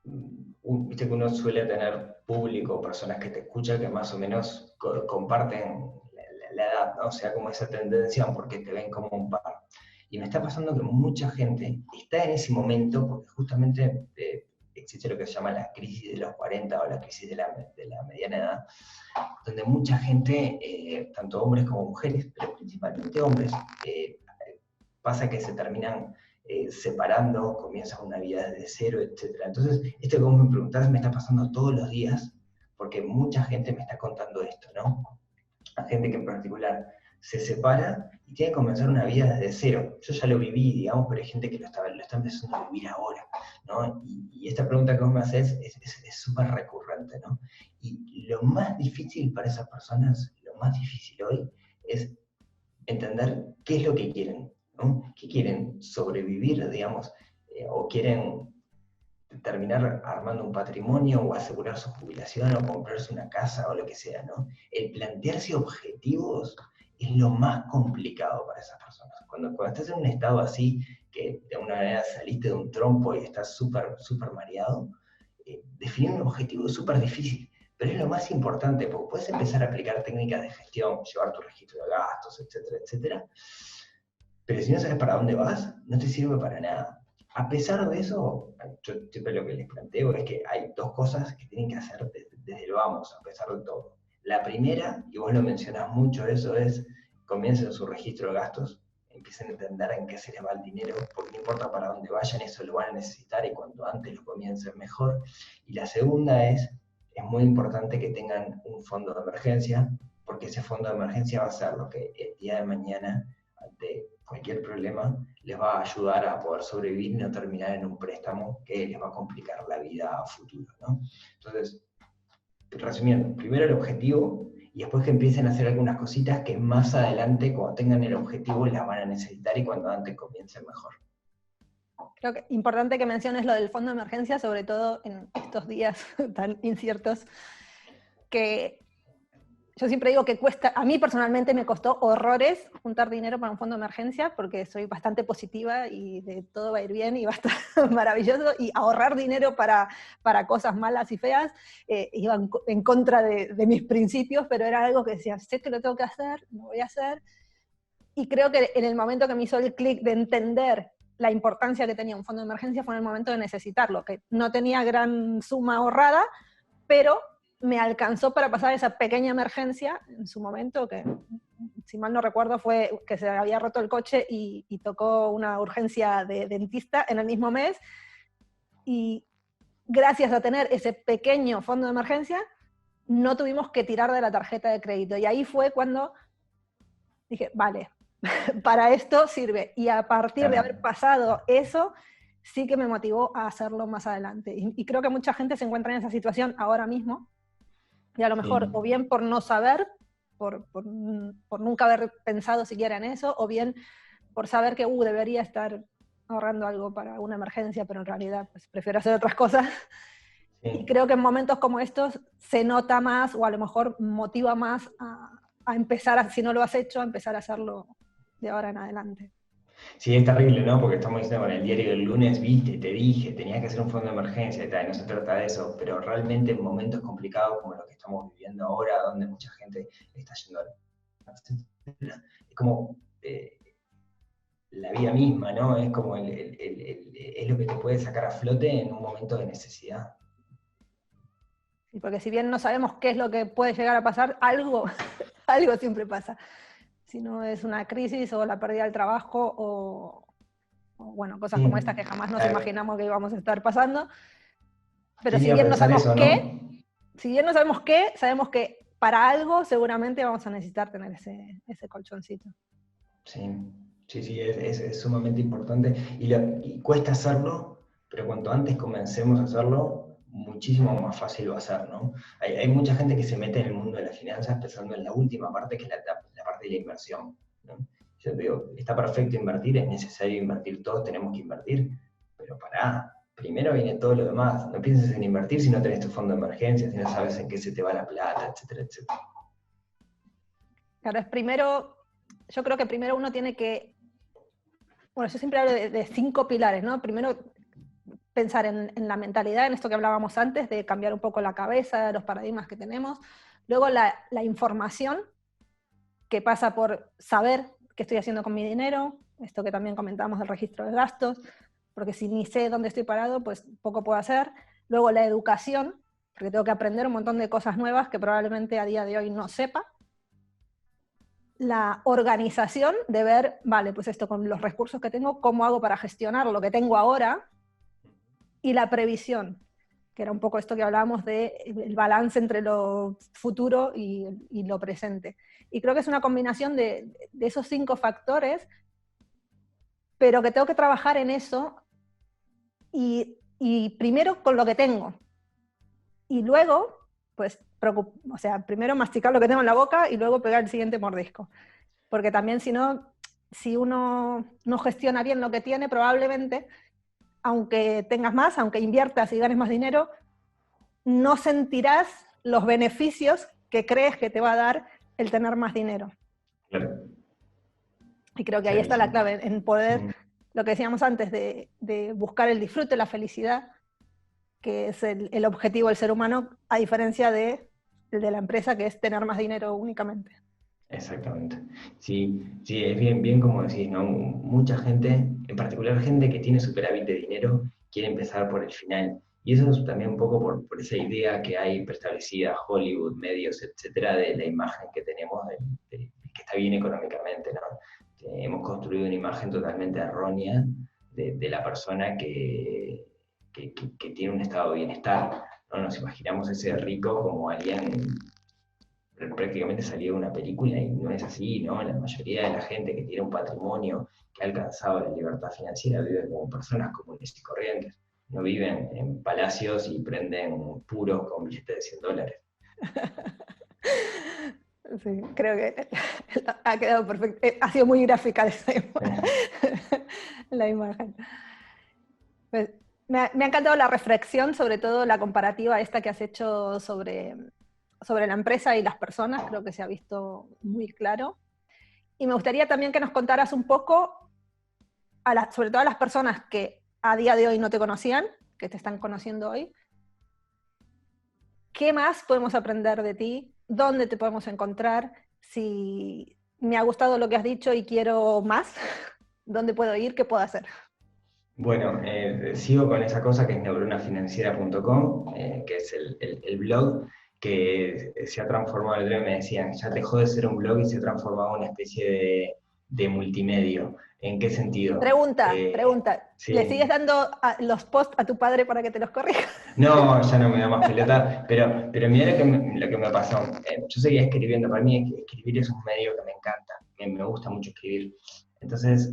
Speaker 2: viste que uno suele tener público, personas que te escuchan que más o menos comparten la edad, ¿no? O sea, como esa tendencia porque te ven como un par. Y me está pasando que mucha gente está en ese momento porque justamente existe lo que se llama la crisis de los 40 o la crisis de la mediana edad, donde mucha gente, tanto hombres como mujeres, pero principalmente hombres, pasa que se terminan separando, comienzan una vida desde cero, etc. Entonces, esto que vos me preguntás me está pasando todos los días, porque mucha gente me está contando esto, ¿no? A gente que en particular se separa y tiene que comenzar una vida desde cero. Yo ya lo viví, digamos, pero hay gente que lo está empezando a vivir ahora, ¿no? Y esta pregunta que vos me haces es súper recurrente, ¿no? Y lo más difícil para esas personas, lo más difícil hoy, es entender qué es lo que quieren, ¿no? ¿Qué quieren? Sobrevivir, digamos, o quieren terminar armando un patrimonio o asegurar su jubilación o comprarse una casa o lo que sea, ¿no? El plantearse objetivos es lo más complicado para esas personas. Cuando estás en un estado así, que de alguna manera saliste de un trompo y estás súper mareado, definir un objetivo es súper difícil, pero es lo más importante, porque puedes empezar a aplicar técnicas de gestión, llevar tu registro de gastos, etcétera, etcétera, pero si no sabes para dónde vas, no te sirve para nada. A pesar de eso, yo siempre lo que les planteo es que hay dos cosas que tienen que hacer desde el vamos, a pesar de todo. La primera, y vos lo mencionás mucho, eso es, comiencen su registro de gastos, empiecen a entender en qué se les va el dinero, porque no importa para dónde vayan, eso lo van a necesitar y cuanto antes lo comiencen mejor. Y la segunda es muy importante que tengan un fondo de emergencia, porque ese fondo de emergencia va a ser lo que el día de mañana, ante cualquier problema, les va a ayudar a poder sobrevivir y no terminar en un préstamo que les va a complicar la vida a futuro, ¿no? Entonces, resumiendo, primero el objetivo y después que empiecen a hacer algunas cositas que más adelante, cuando tengan el objetivo, las van a necesitar y cuando antes comiencen mejor.
Speaker 1: Creo que es importante que menciones lo del fondo de emergencia, sobre todo en estos días tan inciertos, que yo siempre digo que cuesta, a mí personalmente me costó horrores juntar dinero para un fondo de emergencia, porque soy bastante positiva y de todo va a ir bien y va a estar maravilloso, y ahorrar dinero para cosas malas y feas iba en contra de mis principios, pero era algo que decía, sé que lo tengo que hacer, lo voy a hacer, y creo que en el momento que me hizo el clic de entender la importancia que tenía un fondo de emergencia fue en el momento de necesitarlo, que no tenía gran suma ahorrada, pero me alcanzó para pasar esa pequeña emergencia en su momento, que si mal no recuerdo fue que se había roto el coche y tocó una urgencia de dentista en el mismo mes, y gracias a tener ese pequeño fondo de emergencia, no tuvimos que tirar de la tarjeta de crédito. Y ahí fue cuando dije, vale, para esto sirve. Y a partir de haber
Speaker 2: Claro.
Speaker 1: pasado eso, sí que me motivó a hacerlo más adelante. Y creo que mucha gente se encuentra en esa situación ahora mismo, y a lo mejor
Speaker 2: Sí.
Speaker 1: o bien por no saber, por nunca haber pensado siquiera en eso, o bien por saber que debería estar ahorrando algo para una emergencia, pero en realidad pues, prefiero hacer otras cosas. Y
Speaker 2: Sí.
Speaker 1: creo que en momentos como estos se nota más, o a lo mejor motiva más a empezar, si no lo has hecho, a empezar a hacerlo de ahora en adelante.
Speaker 2: Sí, es terrible, ¿no? Porque estamos diciendo con el diario del lunes, viste, te dije, tenías que hacer un fondo de emergencia y tal, y no se trata de eso, pero realmente en momentos complicados como los que estamos viviendo ahora, donde mucha gente está yendo a es como la vida misma, ¿no? Es como es lo que te puede sacar a flote en un momento de necesidad.
Speaker 1: Y porque si bien no sabemos qué es lo que puede llegar a pasar, algo, algo siempre pasa. Si no es una crisis o la pérdida del trabajo o bueno, cosas como estas que jamás nos imaginamos que íbamos a estar pasando. Pero
Speaker 2: Sí,
Speaker 1: si bien no sabemos
Speaker 2: eso,
Speaker 1: qué,
Speaker 2: ¿no?
Speaker 1: si bien no sabemos qué, sabemos que para algo seguramente vamos a necesitar tener ese colchoncito.
Speaker 2: Sí, sí, es sumamente importante y cuesta hacerlo, pero cuanto antes comencemos a hacerlo, muchísimo más fácil va a ser, ¿no? Hay mucha gente que se mete en el mundo de las finanzas pensando en la última parte, que es la parte de la inversión, ¿no? Yo te digo, está perfecto invertir, es necesario invertir, todos tenemos que invertir, pero pará, primero viene todo lo demás. No pienses en invertir si no tenés tu fondo de emergencia, si no sabes en qué se te va la plata, etcétera, etcétera.
Speaker 1: Claro, yo creo que primero uno tiene que, bueno, yo siempre hablo de 5 pilares, ¿no? Primero, pensar en la mentalidad, en esto que hablábamos antes, de cambiar un poco la cabeza, los paradigmas que tenemos. Luego la información, que pasa por saber qué estoy haciendo con mi dinero, esto que también comentamos del registro de gastos, porque si ni sé dónde estoy parado, pues poco puedo hacer. Luego la educación, porque tengo que aprender un montón de cosas nuevas que probablemente a día de hoy no sepa. La organización de ver, vale, pues esto con los recursos que tengo, ¿cómo hago para gestionar lo que tengo ahora? Y la previsión, que era un poco esto que hablábamos del balance entre lo futuro y lo presente. Y creo que es una combinación de esos 5 factores, pero que tengo que trabajar en eso y primero con lo que tengo. Y luego, pues, o sea, primero masticar lo que tengo en la boca y luego pegar el siguiente mordisco. Porque también si no, si uno no gestiona bien lo que tiene, probablemente, aunque tengas más, aunque inviertas y ganes más dinero, no sentirás los beneficios que crees que te va a dar el tener más dinero.
Speaker 2: Claro.
Speaker 1: Y creo que ahí está la
Speaker 2: Clarísimo.
Speaker 1: clave, en poder, lo que decíamos antes, de buscar el disfrute, la felicidad, que es el objetivo del ser humano, a diferencia de la empresa, que es tener más dinero únicamente.
Speaker 2: Exactamente. Sí, sí, es bien, bien como decís, ¿no? Mucha gente, en particular gente que tiene superávit de dinero, quiere empezar por el final. Y eso es también un poco por esa idea que hay preestablecida, Hollywood, medios, etcétera, de la imagen que tenemos que está bien económicamente, ¿no? Hemos construido una imagen totalmente errónea de la persona que tiene un estado de bienestar, ¿no? Nos imaginamos ese rico como alguien prácticamente salió de una película y no es así, ¿no? La mayoría de la gente que tiene un patrimonio, que ha alcanzado la libertad financiera, vive como personas comunes y corrientes. No viven en palacios y prenden puros con billetes de $100.
Speaker 1: Sí, creo que ha quedado perfecto. Ha sido muy gráfica la imagen. Pues, me ha encantado la reflexión, sobre todo la comparativa esta que has hecho sobre la empresa y las personas, creo que se ha visto muy claro. Y me gustaría también que nos contaras un poco, sobre todo a las personas que a día de hoy no te conocían, que te están conociendo hoy, ¿qué más podemos aprender de ti? ¿Dónde te podemos encontrar? Si me ha gustado lo que has dicho y quiero más, ¿dónde puedo ir? ¿Qué puedo hacer?
Speaker 2: Bueno, sigo con esa cosa que es neuronafinanciera.com, que es el blog que se ha transformado, el otro día me decían, ya dejó de ser un blog y se ha transformado en una especie de multimedio. ¿En qué sentido?
Speaker 1: Pregunta. ¿Le
Speaker 2: Sí.
Speaker 1: sigues dando los posts a tu padre para que te los corrija?
Speaker 2: No, ya no me da más pelota, pero mira lo que me pasó. Yo seguía escribiendo, para mí escribir es un medio que me encanta, me gusta mucho escribir. Entonces,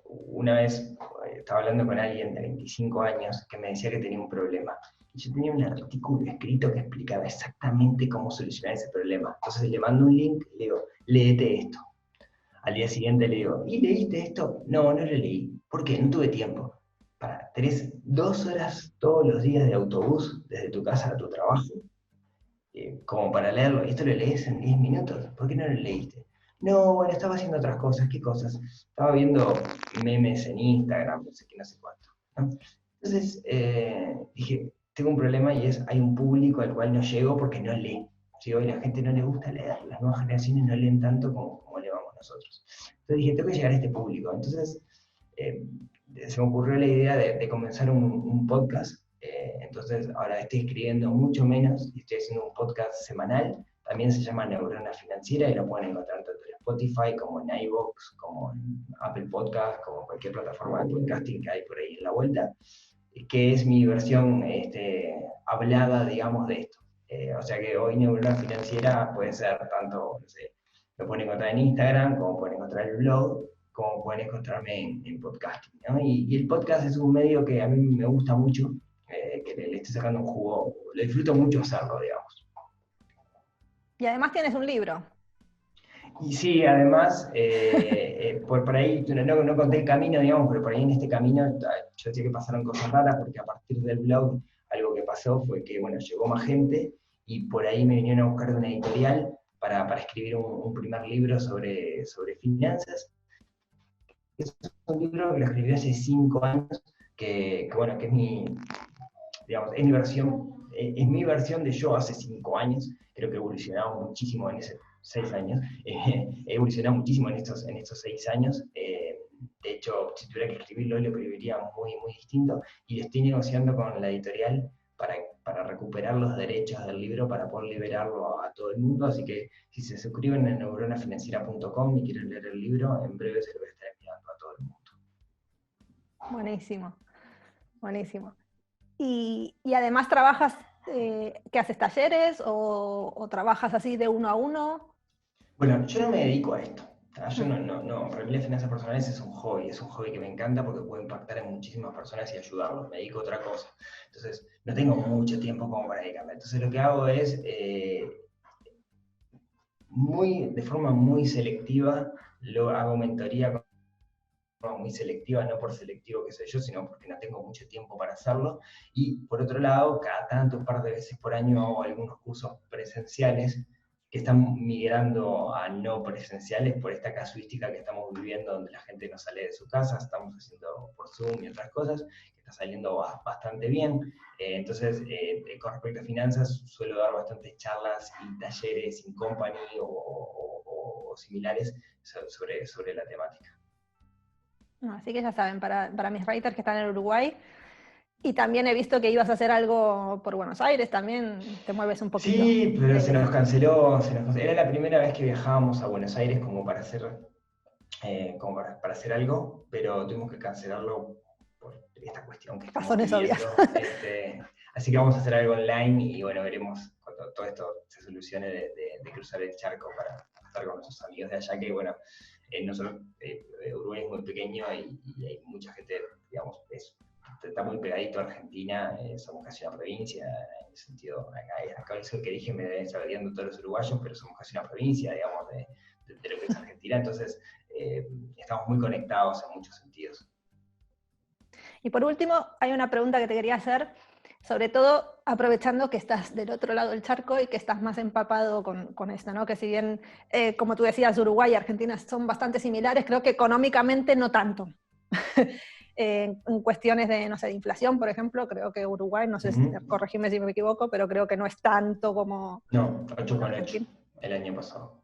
Speaker 2: una vez estaba hablando con alguien de 25 años que me decía que tenía un problema. Y yo tenía un artículo escrito que explicaba exactamente cómo solucionar ese problema. Entonces le mando un link y le digo, léete esto. Al día siguiente le digo, ¿y leíste esto? No, no lo leí. ¿Por qué? No tuve tiempo. Tenés 2 horas todos los días de autobús desde tu casa a tu trabajo, como para leerlo. Esto lo lees en 10 minutos. ¿Por qué no lo leíste? No, bueno, estaba haciendo otras cosas. ¿Qué cosas? Estaba viendo memes en Instagram, no sé qué, no sé cuánto, ¿no? Entonces dije, tengo un problema y hay un público al cual no llego porque no lee. Si hoy la gente no le gusta leer, las nuevas generaciones no leen tanto como le vamos nosotros. Entonces dije, tengo que llegar a este público. Entonces eh, se me ocurrió la idea de comenzar un podcast. Entonces ahora estoy escribiendo mucho menos y estoy haciendo un podcast semanal, también se llama Neurona Financiera y lo pueden encontrar tanto en Spotify como en iVoox, como en Apple Podcast, como cualquier plataforma de podcasting que hay por ahí en la vuelta, que es mi versión hablada, digamos, de esto. O sea que hoy Neurona Financiera puede ser tanto, no sé, lo pueden encontrar en Instagram, como pueden encontrar el blog, como pueden encontrarme en podcasting, ¿no? Y el podcast es un medio que a mí me gusta mucho, que le estoy sacando un jugo, lo disfruto mucho hacerlo, digamos.
Speaker 1: Y además tienes un libro.
Speaker 2: Y sí, además, por ahí, no conté el camino, digamos, pero por ahí en este camino, yo sé que pasaron cosas raras, porque a partir del blog, algo que pasó fue que, bueno, llegó más gente, y por ahí me vinieron a buscar de una editorial para escribir un primer libro sobre finanzas. Es un libro que lo escribí hace 5 años, bueno, que es digamos, es mi versión de yo hace 5 años. Creo que he evolucionado muchísimo en esos 6 años. He evolucionado muchísimo en estos 6 años. De hecho, si tuviera que escribirlo, lo escribiría muy, muy distinto. Y lo estoy negociando con la editorial para recuperar los derechos del libro, para poder liberarlo a todo el mundo. Así que si se suscriben en neuronafinanciera.com y quieren leer el libro, en breve se lo voy a estar enviando a todo el mundo.
Speaker 1: Buenísimo, buenísimo. Y además trabajas, ¿qué haces? ¿Talleres o trabajas así de uno a uno?
Speaker 2: Bueno, yo no me dedico a esto. Yo no, para mí las finanzas personales es un hobby que me encanta porque puede impactar en muchísimas personas y ayudarlos. Me dedico a otra cosa. Entonces, no tengo mucho tiempo como para dedicarme. Entonces, lo que hago es, de forma muy selectiva, hago mentoría muy selectiva, no por selectivo que soy yo, sino porque no tengo mucho tiempo para hacerlo. Y por otro lado, cada tanto, un par de veces por año, hago algunos cursos presenciales que están migrando a no presenciales por esta casuística que estamos viviendo, donde la gente no sale de su casa, estamos haciendo por Zoom y otras cosas, que está saliendo bastante bien. Entonces, con respecto a finanzas, suelo dar bastantes charlas y talleres in company o similares sobre la temática.
Speaker 1: Así que ya saben, para mis writers que están en Uruguay, y también he visto que ibas a hacer algo por Buenos Aires, también te mueves un poquito.
Speaker 2: Sí, pero se nos canceló. Era la primera vez que viajábamos a Buenos Aires como para hacer algo, pero tuvimos que cancelarlo por esta cuestión que estamos
Speaker 1: Razones obvias.
Speaker 2: viviendo. Así que vamos a hacer algo online y bueno, veremos cuando todo esto se solucione de cruzar el charco para estar con nuestros amigos de allá, que bueno, nosotros, Uruguay es muy pequeño y hay mucha gente, digamos, está muy pegadito a Argentina, somos casi una provincia, en el sentido, acá eso que dije me deben estar odiando todos los uruguayos, pero somos casi una provincia, digamos, de lo que es Argentina, entonces estamos muy conectados en muchos sentidos.
Speaker 1: Y por último, hay una pregunta que te quería hacer, sobre todo aprovechando que estás del otro lado del charco y que estás más empapado con esto, ¿no? Que si bien, como tú decías, Uruguay y Argentina son bastante similares, creo que económicamente no tanto. En cuestiones de, no sé, de inflación, por ejemplo, creo que Uruguay, no sé, corregime si me equivoco, pero creo que no es tanto como...
Speaker 2: No, 8,8 el año pasado.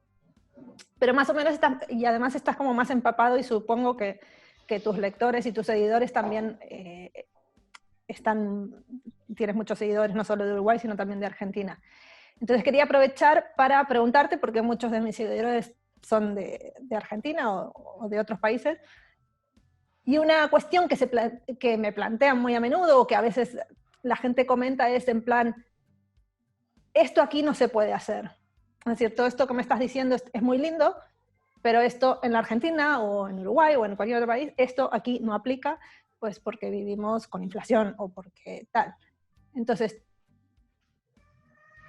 Speaker 1: Pero más o menos estás, y además estás como más empapado y supongo que tus lectores y tus seguidores también tienes muchos seguidores no solo de Uruguay, sino también de Argentina. Entonces quería aprovechar para preguntarte, porque muchos de mis seguidores son de Argentina o de otros países, y una cuestión que me plantean muy a menudo, o que a veces la gente comenta, es en plan, esto aquí no se puede hacer. Es decir, todo esto que me estás diciendo es muy lindo, pero esto en la Argentina o en Uruguay o en cualquier otro país, esto aquí no aplica, pues porque vivimos con inflación o porque tal. Entonces,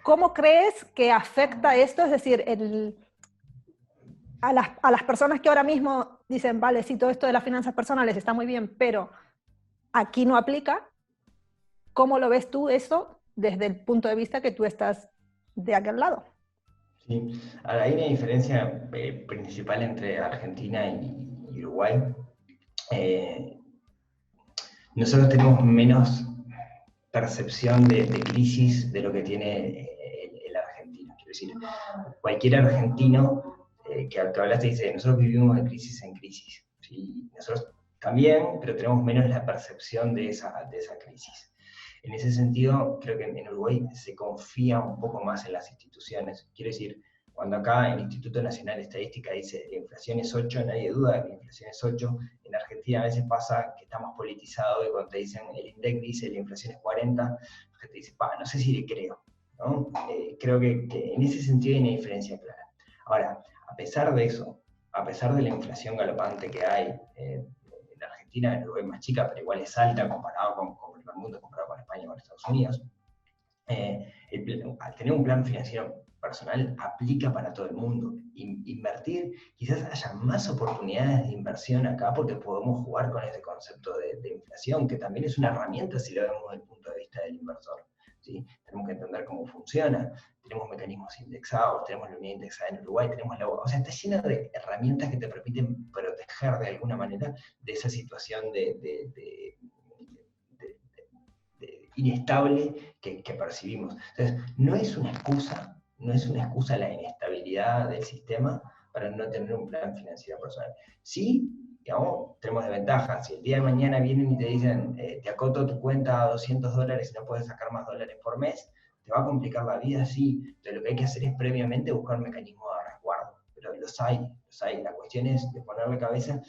Speaker 1: ¿cómo crees que afecta esto? Es decir, a las personas que ahora mismo dicen, vale, sí, todo esto de las finanzas personales está muy bien, pero aquí no aplica. ¿Cómo lo ves tú eso desde el punto de vista que tú estás de aquel lado?
Speaker 2: Sí, ahora, hay una diferencia principal entre Argentina y Uruguay. Nosotros tenemos menos percepción de crisis de lo que tiene el argentino. Quiero decir, cualquier argentino que hablaste dice, nosotros vivimos de crisis en crisis. ¿Sí? Nosotros también, pero tenemos menos la percepción de esa crisis. En ese sentido, creo que en Uruguay se confía un poco más en las instituciones. Quiero decir, cuando acá el Instituto Nacional de Estadística dice la inflación es 8, nadie duda de que la inflación es 8. En Argentina a veces pasa que está más politizado y cuando te dicen el INDEC dice la inflación es 40, la gente dice, no sé si le creo, ¿no? Creo que en ese sentido hay una diferencia clara. Ahora, a pesar de eso, a pesar de la inflación galopante que hay, en Argentina, en Uruguay más chica, pero igual es alta comparado con el mundo, comparado con España o con Estados Unidos, al tener un plan financiero personal aplica para todo el mundo. Invertir, quizás haya más oportunidades de inversión acá porque podemos jugar con ese concepto de inflación, que también es una herramienta si lo vemos desde el punto de vista del inversor. ¿Sí? Tenemos que entender cómo funciona, tenemos mecanismos indexados, tenemos la unidad indexada en Uruguay, tenemos o sea, está llena de herramientas que te permiten proteger de alguna manera de esa situación de inestable que percibimos. Entonces, no es una excusa la inestabilidad del sistema para no tener un plan financiero personal. Sí, digamos, tenemos desventajas. Si el día de mañana vienen y te dicen, te acoto tu cuenta a $200 y no puedes sacar más dólares por mes, te va a complicar la vida, sí. Entonces, lo que hay que hacer es previamente buscar un mecanismo de resguardo. Pero los hay. La cuestión es de ponerle cabeza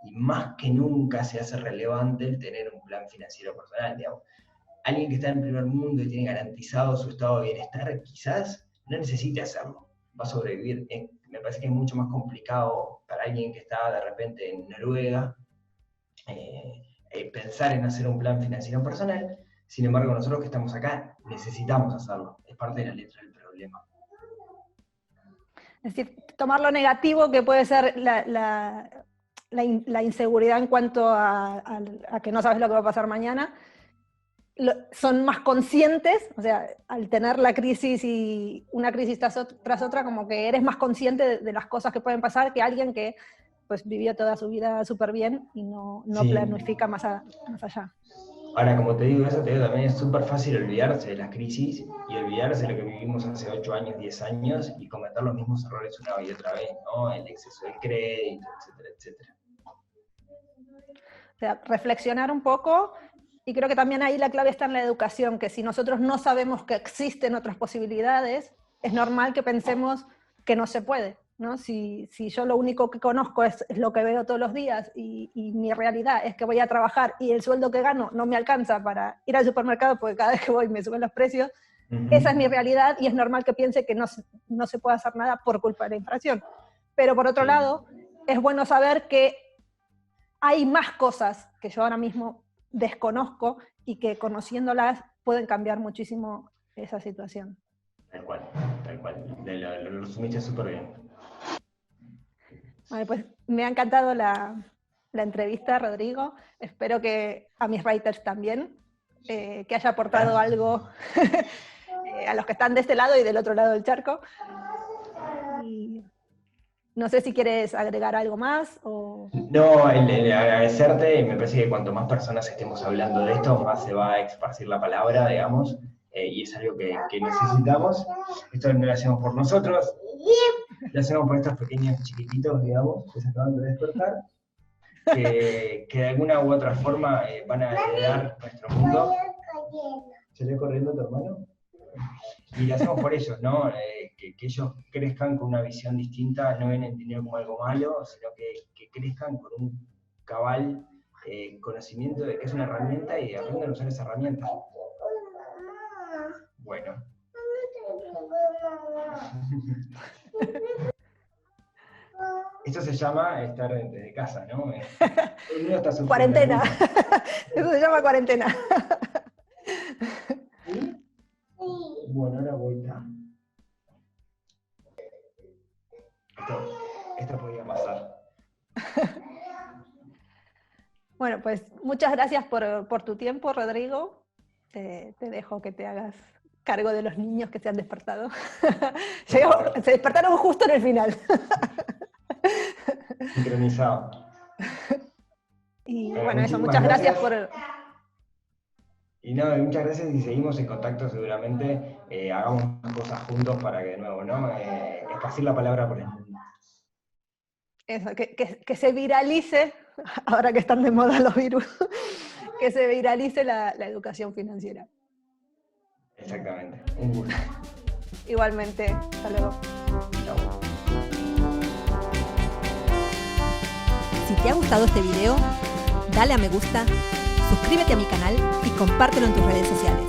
Speaker 2: y más que nunca se hace relevante el tener un plan financiero personal, digamos. Alguien que está en el primer mundo y tiene garantizado su estado de bienestar, quizás no necesite hacerlo, va a sobrevivir. Me parece que es mucho más complicado para alguien que está de repente en Noruega pensar en hacer un plan financiero personal. Sin embargo, nosotros que estamos acá necesitamos hacerlo, es parte de la letra del problema.
Speaker 1: Es decir, tomar lo negativo que puede ser la inseguridad en cuanto a que no sabes lo que va a pasar mañana, son más conscientes, o sea, al tener la crisis y una crisis tras otra, como que eres más consciente de las cosas que pueden pasar que alguien que pues vivió toda su vida súper bien y no sí. Planifica más allá.
Speaker 2: Ahora, como te digo, también es súper fácil olvidarse de las crisis y olvidarse de lo que vivimos hace 8 años, 10 años y cometer los mismos errores una y otra vez, ¿no? El exceso de crédito, etcétera, etcétera.
Speaker 1: O sea, reflexionar un poco. Y creo que también ahí la clave está en la educación, que si nosotros no sabemos que existen otras posibilidades, es normal que pensemos que no se puede, ¿no? Si yo lo único que conozco es lo que veo todos los días y mi realidad es que voy a trabajar y el sueldo que gano no me alcanza para ir al supermercado porque cada vez que voy me suben los precios, esa es mi realidad y es normal que piense que no se puede hacer nada por culpa de la inflación. Pero por otro lado, es bueno saber que hay más cosas que yo ahora mismo desconozco y que conociéndolas pueden cambiar muchísimo esa situación.
Speaker 2: Tal cual. Lo resumiste súper bien.
Speaker 1: Vale, pues me ha encantado la entrevista, Rodrigo. Espero que a mis writers también, que haya aportado algo a los que están de este lado y del otro lado del charco. Y no sé si quieres agregar algo más o...
Speaker 2: No, el agradecerte, me parece que cuanto más personas estemos hablando de esto, más se va a esparcir la palabra, digamos, y es algo que necesitamos. Esto no lo hacemos por nosotros, lo hacemos por estos pequeños chiquititos, digamos, que se acaban de despertar, que de alguna u otra forma van a heredar nuestro mundo. ¿Se ve corriendo tu hermano? Y lo hacemos por ellos, ¿no? Que ellos crezcan con una visión distinta, no ven el dinero como algo malo, sino que crezcan con un cabal conocimiento de que es una herramienta y aprendan a usar esa herramienta. Bueno. Esto se llama estar desde casa, ¿no? El mío está
Speaker 1: cuarentena. Eso se llama cuarentena.
Speaker 2: ¿Sí? Bueno, ahora vuelta. Esto podía pasar.
Speaker 1: Bueno, pues muchas gracias por tu tiempo, Rodrigo. Te dejo que te hagas cargo de los niños que se han despertado. Se despertaron justo en el final.
Speaker 2: Sincronizado.
Speaker 1: Y bueno, eso, muchas gracias por...
Speaker 2: Y no, muchas gracias y seguimos en contacto seguramente. Hagamos cosas juntos para que de nuevo, ¿no? Esparcir la palabra por el mundo.
Speaker 1: Eso, que se viralice, ahora que están de moda los virus, que se viralice la educación financiera.
Speaker 2: Exactamente. Un gusto.
Speaker 1: Igualmente. Hasta luego.
Speaker 2: Chao.
Speaker 3: Si te ha gustado este video, dale a me gusta, suscríbete a mi canal y compártelo en tus redes sociales.